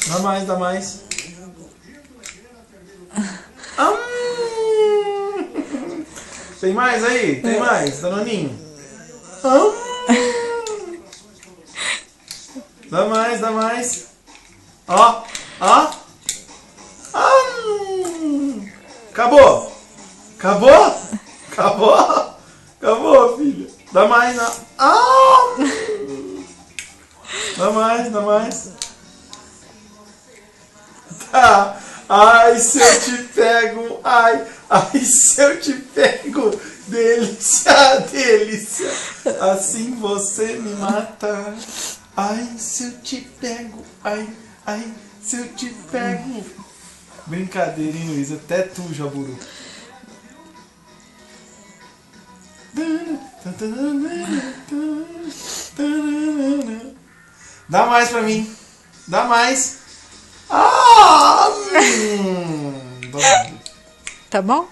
Dá mais, dá mais. Tem mais aí? Tem mais, danoninho? Dá mais, dá mais. Ó, ó. Acabou. Acabou? Acabou? Acabou, filha. Dá mais, não. Dá mais, dá mais. Tá. Ai, se eu te pego. Ai, ai, se eu te pego. Delícia, delícia. Assim você me mata. Ai, se eu te pego. Ai, ai, se eu te pego. Brincadeira, hein, Luiz? Até tu, Jaburu. Dá mais pra mim. Dá mais. Tá bom?